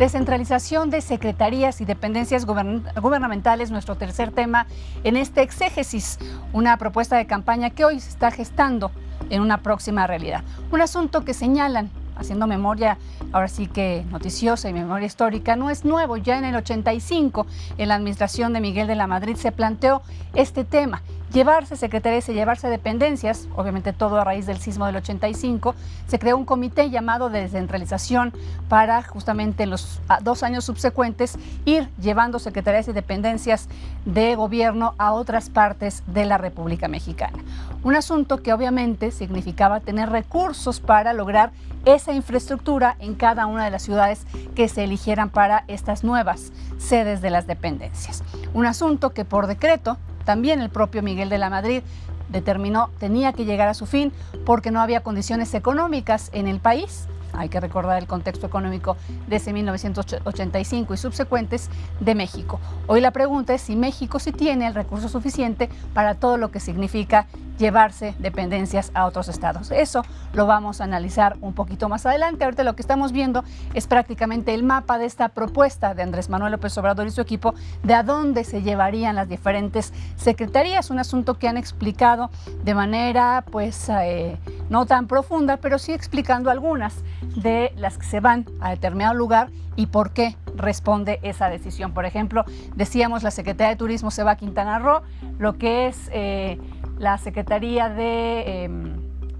Descentralización de secretarías y dependencias gubernamentales, nuestro tercer tema en este exégesis, una propuesta de campaña que hoy se está gestando en una próxima realidad. Un asunto que señalan, haciendo memoria ahora sí que noticiosa y memoria histórica, no es nuevo. Ya en el 85, en la administración de Miguel de la Madrid, se planteó este tema. Llevarse secretarías y llevarse dependencias, obviamente todo a raíz del sismo del 85, se creó un comité llamado de descentralización para justamente en los 2 años subsecuentes ir llevando secretarías y dependencias de gobierno a otras partes de la República Mexicana. Un asunto que obviamente significaba tener recursos para lograr esa infraestructura en cada una de las ciudades que se eligieran para estas nuevas sedes de las dependencias. Un asunto que por decreto también el propio Miguel de la Madrid determinó tenía que llegar a su fin porque no había condiciones económicas en el país. Hay que recordar el contexto económico desde 1985 y subsecuentes de México. Hoy la pregunta es si México sí tiene el recurso suficiente para todo lo que significa llevarse dependencias a otros estados. Eso lo vamos a analizar un poquito más adelante. Ahorita lo que estamos viendo es prácticamente el mapa de esta propuesta de Andrés Manuel López Obrador y su equipo de a dónde se llevarían las diferentes secretarías. Un asunto que han explicado de manera no tan profunda, pero sí explicando algunas de las que se van a determinado lugar y por qué responde esa decisión. Por ejemplo, decíamos la Secretaría de Turismo se va a Quintana Roo, lo que es la Secretaría de,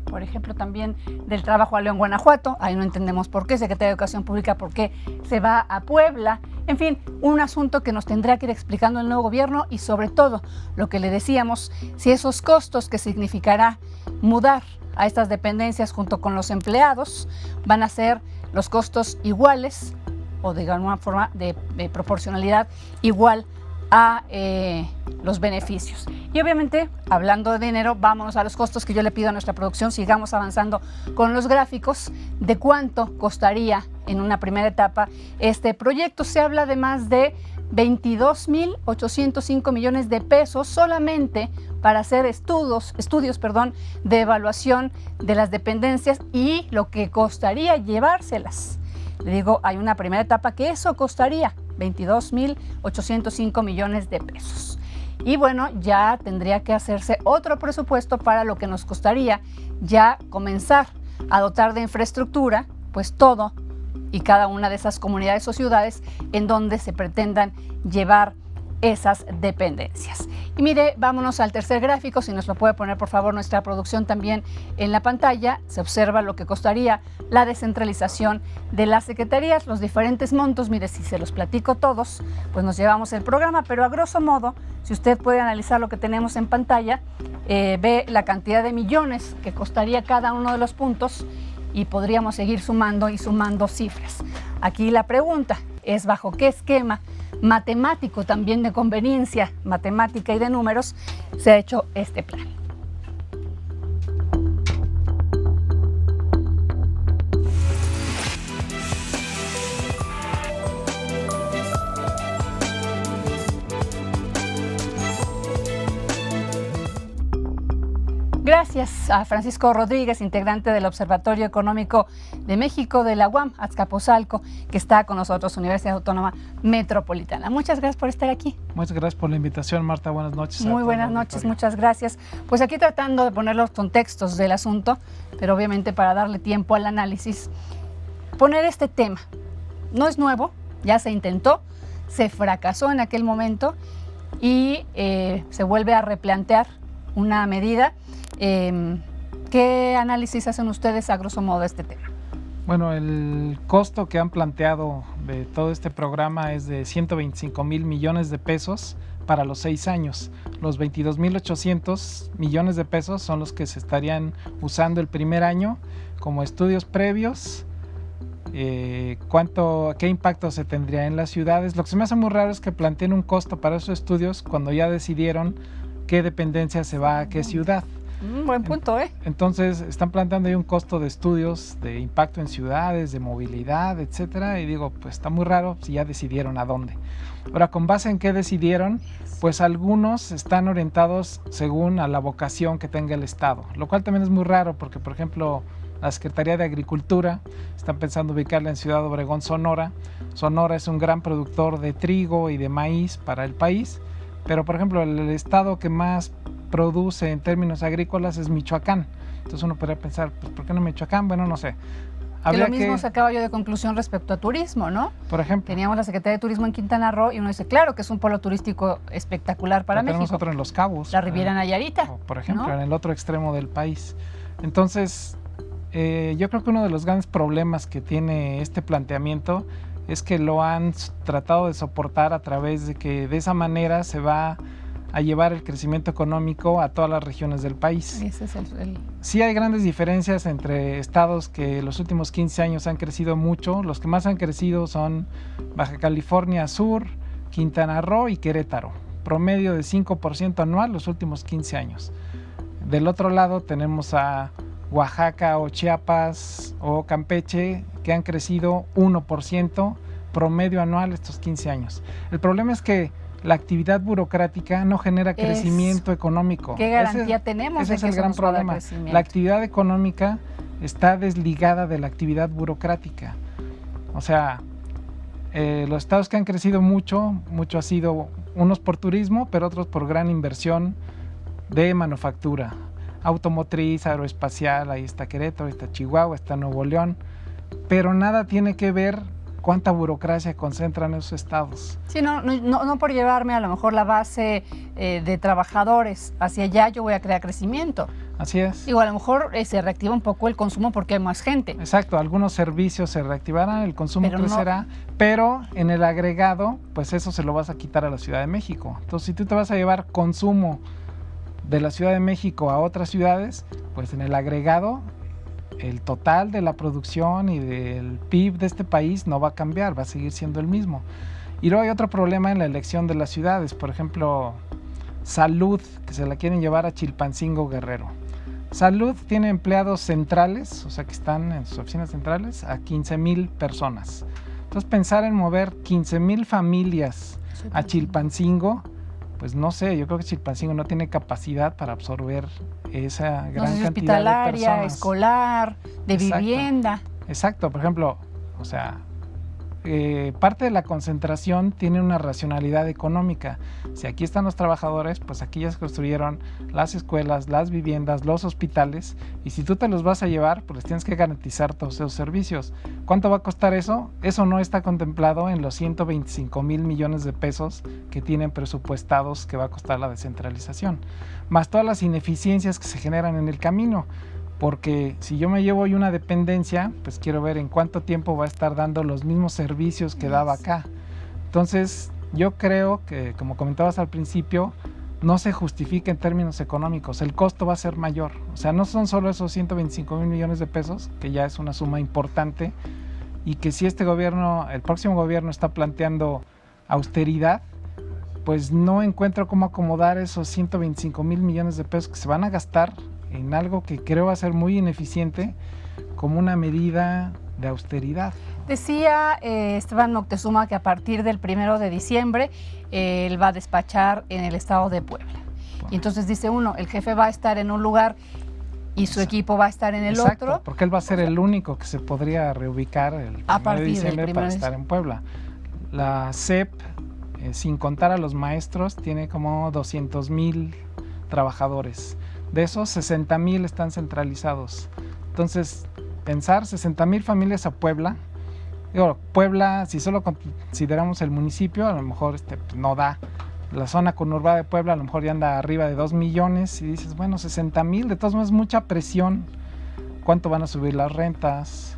por ejemplo, también del Trabajo a León, Guanajuato, ahí no entendemos por qué, Secretaría de Educación Pública, por qué se va a Puebla. En fin, un asunto que nos tendrá que ir explicando el nuevo gobierno y sobre todo, lo que le decíamos, si esos costos que significará mudar a estas dependencias junto con los empleados van a ser los costos iguales o de alguna forma de proporcionalidad igual a los beneficios. Y obviamente, hablando de dinero, vámonos a los costos que yo le pido a nuestra producción, sigamos avanzando con los gráficos de cuánto costaría en una primera etapa este proyecto. Se habla de más de 22.805 millones de pesos solamente para hacer estudios de evaluación de las dependencias y lo que costaría llevárselas. Le digo, hay una primera etapa que eso costaría 22.805 millones de pesos. Y bueno, ya tendría que hacerse otro presupuesto para lo que nos costaría ya comenzar a dotar de infraestructura, pues todo y cada una de esas comunidades o ciudades en donde se pretendan llevar esas dependencias. Y mire, vámonos al tercer gráfico, si nos lo puede poner por favor nuestra producción también en la pantalla. Se observa lo que costaría la descentralización de las secretarías, los diferentes montos. Mire, si se los platico todos, pues nos llevamos el programa, pero a grosso modo, si usted puede analizar lo que tenemos en pantalla, ve la cantidad de millones que costaría cada uno de los puntos y podríamos seguir sumando y sumando cifras. Aquí la pregunta es bajo qué esquema matemático, también de conveniencia matemática y de números, se ha hecho este plan. Gracias a Francisco Rodríguez, integrante del Observatorio Económico de México de la UAM, Azcapotzalco, que está con nosotros, Universidad Autónoma Metropolitana. Muchas gracias por estar aquí. Muchas gracias por la invitación, Marta. Buenas noches. Muy buenas noches, muchas gracias. Pues aquí tratando de poner los contextos del asunto, pero obviamente para darle tiempo al análisis, poner este tema. No es nuevo, ya se intentó, se fracasó en aquel momento y se vuelve a replantear una medida. ¿Qué análisis hacen ustedes a grosso modo de este tema? Bueno, el costo que han planteado de todo este programa es de 125,000 millones de pesos para los 6 años. Los 22.800 millones de pesos son los que se estarían usando el primer año como estudios previos. ¿Qué impacto se tendría en las ciudades? Lo que se me hace muy raro es que planteen un costo para esos estudios cuando ya decidieron qué dependencia se va a qué ciudad. Buen punto, ¿eh? Entonces están planteando ahí un costo de estudios de impacto en ciudades, de movilidad, etcétera, y digo, pues está muy raro si ya decidieron a dónde. Ahora, ¿con base en qué decidieron? Pues algunos están orientados según a la vocación que tenga el Estado, lo cual también es muy raro porque, por ejemplo, la Secretaría de Agricultura, están pensando ubicarla en Ciudad Obregón, Sonora. Sonora es un gran productor de trigo y de maíz para el país, pero por ejemplo el estado que más produce en términos agrícolas es Michoacán. Entonces uno podría pensar, pues, ¿por qué no Michoacán? Bueno, no sé. Que lo mismo sacaba yo de conclusión respecto a turismo, ¿no? Por ejemplo. Teníamos la Secretaría de Turismo en Quintana Roo y uno dice, claro, que es un polo turístico espectacular para México. Tenemos otro en Los Cabos. La Riviera Nayarita. Por ejemplo, ¿no? En el otro extremo del país. Entonces, yo creo que uno de los grandes problemas que tiene este planteamiento es que lo han tratado de soportar a través de que de esa manera se va a llevar el crecimiento económico a todas las regiones del país. Ese es Sí hay grandes diferencias entre estados que los últimos 15 años han crecido mucho. Los que más han crecido son Baja California Sur, Quintana Roo y Querétaro. Promedio de 5% anual los últimos 15 años. Del otro lado tenemos a Oaxaca o Chiapas o Campeche que han crecido 1% promedio anual estos 15 años. El problema es que la actividad burocrática no genera crecimiento económico. ¿Qué garantía tenemos ese de es que el gran problema? La actividad económica está desligada de la actividad burocrática. O sea, los estados que han crecido mucho ha sido unos por turismo, pero otros por gran inversión de manufactura, automotriz, aeroespacial. Ahí está Querétaro, ahí está Chihuahua, está Nuevo León, pero nada tiene que ver cuánta burocracia concentran esos estados. Sí, no por llevarme a lo mejor la base de trabajadores hacia allá, yo voy a crear crecimiento. Así es. Digo, a lo mejor se reactiva un poco el consumo porque hay más gente. Exacto, algunos servicios se reactivarán, el consumo crecerá, pero en el agregado, pues eso se lo vas a quitar a la Ciudad de México. Entonces, si tú te vas a llevar consumo de la Ciudad de México a otras ciudades, pues en el agregado el total de la producción y del PIB de este país no va a cambiar, va a seguir siendo el mismo. Y luego hay otro problema en la elección de las ciudades, por ejemplo, Salud, que se la quieren llevar a Chilpancingo, Guerrero. Salud tiene empleados centrales, o sea que están en sus oficinas centrales, a 15,000 personas. Entonces pensar en mover 15,000 familias a Chilpancingo, pues no sé, yo creo que Chilpancingo no tiene capacidad para absorber esa gran cantidad hospitalaria, de personas. Escolar, de vivienda. Exacto, por ejemplo, o sea, parte de la concentración tiene una racionalidad económica. Si aquí están los trabajadores, pues aquí ya se construyeron las escuelas, las viviendas, los hospitales, y si tú te los vas a llevar, pues les tienes que garantizar todos esos servicios. ¿Cuánto va a costar eso? Eso no está contemplado en los 125,000 millones de pesos que tienen presupuestados que va a costar la descentralización, más todas las ineficiencias que se generan en el camino. Porque si yo me llevo hoy una dependencia, pues quiero ver en cuánto tiempo va a estar dando los mismos servicios que daba acá. Entonces, yo creo que, como comentabas al principio, no se justifica en términos económicos. El costo va a ser mayor. O sea, no son solo esos 125,000 millones de pesos, que ya es una suma importante, y que si este gobierno, el próximo gobierno está planteando austeridad, pues no encuentro cómo acomodar esos 125,000 millones de pesos que se van a gastar en algo que creo va a ser muy ineficiente como una medida de austeridad. Decía Esteban Moctezuma que a partir del 1 de diciembre él va a despachar en el estado de Puebla. Y entonces dice uno, el jefe va a estar en un lugar y su equipo va a estar en el otro. Porque él va a ser el único que se podría reubicar el 1 de diciembre para estar en Puebla. La SEP, sin contar a los maestros, tiene como 200,000 trabajadores. De esos, 60,000 están centralizados. Entonces, pensar 60,000 familias a Puebla. Digo, Puebla, si solo consideramos el municipio, a lo mejor pues no da. La zona conurbada de Puebla a lo mejor ya anda arriba de 2 millones y dices, bueno, 60,000, de todos modos, mucha presión. ¿Cuánto van a subir las rentas?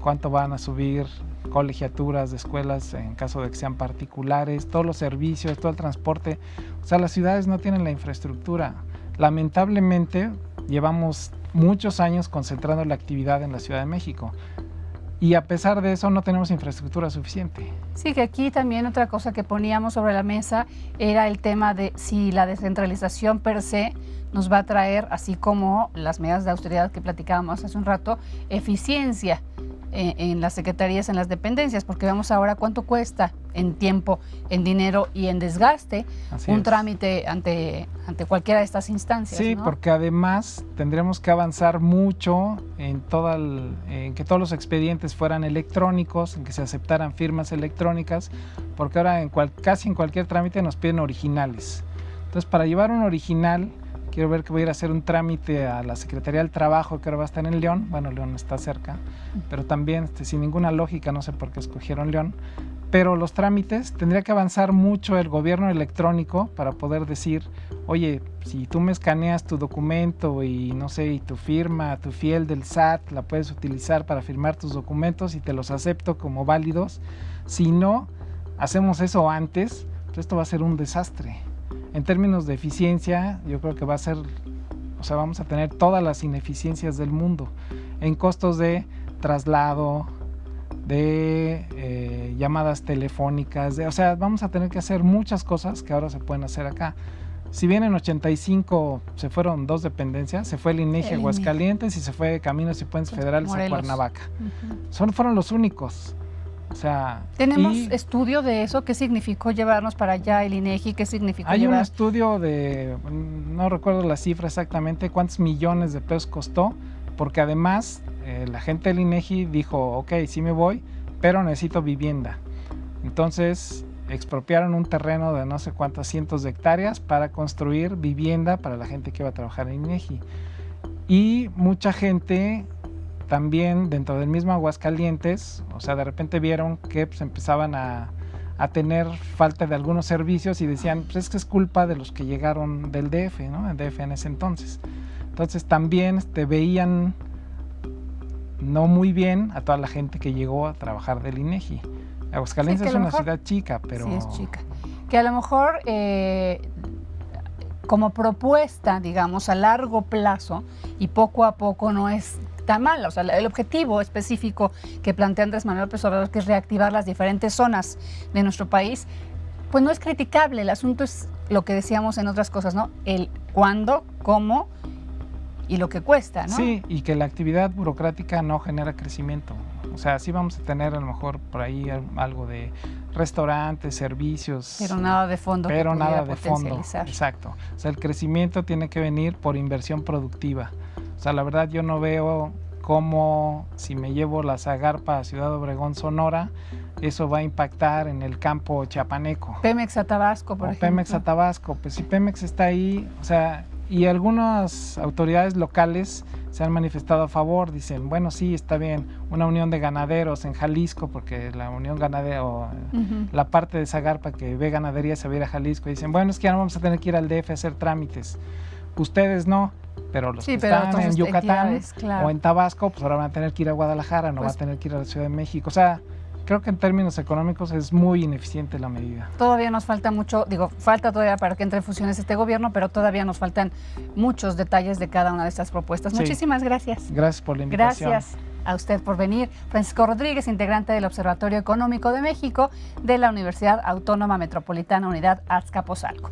¿Cuánto van a subir colegiaturas de escuelas en caso de que sean particulares? Todos los servicios, todo el transporte. O sea, las ciudades no tienen la infraestructura. Lamentablemente, llevamos muchos años concentrando la actividad en la Ciudad de México y a pesar de eso no tenemos infraestructura suficiente. Sí, que aquí también otra cosa que poníamos sobre la mesa era el tema de si la descentralización per se nos va a traer, así como las medidas de austeridad que platicábamos hace un rato, eficiencia. en las secretarías, en las dependencias, porque vemos ahora cuánto cuesta en tiempo, en dinero y en desgaste un trámite ante cualquiera de estas instancias. Sí, ¿no? Porque además tendremos que avanzar mucho en que todos los expedientes fueran electrónicos, en que se aceptaran firmas electrónicas, porque ahora casi en cualquier trámite nos piden originales. Entonces, para llevar un original, quiero ver que voy a ir a hacer un trámite a la Secretaría del Trabajo, que ahora va a estar en León. Bueno, León está cerca, pero también sin ninguna lógica, no sé por qué escogieron León. Pero los trámites, tendría que avanzar mucho el gobierno electrónico para poder decir, oye, si tú me escaneas tu documento y no sé, y tu firma, tu fiel del SAT, la puedes utilizar para firmar tus documentos y te los acepto como válidos. Si no hacemos eso antes, pues esto va a ser un desastre. En términos de eficiencia, yo creo que va a ser, vamos a tener todas las ineficiencias del mundo en costos de traslado, de llamadas telefónicas, vamos a tener que hacer muchas cosas que ahora se pueden hacer acá. Si bien en 85 se fueron 2 dependencias, se fue el INEGI a Aguascalientes y se fue Caminos y Puentes Federales a Cuernavaca. Fueron los únicos. ¿Tenemos estudio de eso? ¿Qué significó llevarnos para allá el INEGI? ¿Qué significó Hay un estudio no recuerdo la cifra exactamente, cuántos millones de pesos costó, porque además la gente del INEGI dijo, ok, sí me voy, pero necesito vivienda. Entonces expropiaron un terreno de no sé cuántas cientos de hectáreas para construir vivienda para la gente que iba a trabajar en INEGI. Y mucha gente también dentro del mismo Aguascalientes, de repente vieron que pues, empezaban a tener falta de algunos servicios y decían, pues es que es culpa de los que llegaron del DF, ¿no? El DF en ese entonces. Entonces también veían no muy bien a toda la gente que llegó a trabajar del INEGI. Aguascalientes es una ciudad chica, pero... Sí, es chica. Que a lo mejor como propuesta, digamos, a largo plazo y poco a poco no es tan mal. El objetivo específico que plantea Andrés Manuel López Obrador, que es reactivar las diferentes zonas de nuestro país, pues no es criticable. El asunto es lo que decíamos en otras cosas, ¿no? El cuándo, cómo y lo que cuesta, ¿no? Sí, y que la actividad burocrática no genera crecimiento. Sí vamos a tener a lo mejor por ahí algo de restaurantes, servicios. Pero nada de fondo. Pero nada de fondo, exacto. El crecimiento tiene que venir por inversión productiva. La verdad yo no veo cómo si me llevo la Zagarpa a Ciudad Obregón, Sonora, eso va a impactar en el campo chiapaneco. Pemex a Tabasco, por ejemplo. Pemex a Tabasco, pues si Pemex está ahí, y algunas autoridades locales se han manifestado a favor, dicen, bueno, sí, está bien, una unión de ganaderos en Jalisco, porque la unión ganadera, la parte de Zagarpa que ve ganadería se va a ir a Jalisco, y dicen, bueno, es que ya no vamos a tener que ir al DF a hacer trámites. Ustedes no, pero los que están en Yucatán o en Tabasco, pues ahora van a tener que ir a Guadalajara, no van a tener que ir a la Ciudad de México. Creo que en términos económicos es muy ineficiente la medida. Todavía nos falta mucho, falta todavía para que entre en funciones este gobierno, pero todavía nos faltan muchos detalles de cada una de estas propuestas. Sí. Muchísimas gracias. Gracias por la invitación. Gracias a usted por venir. Francisco Rodríguez, integrante del Observatorio Económico de México de la Universidad Autónoma Metropolitana Unidad Azcapotzalco.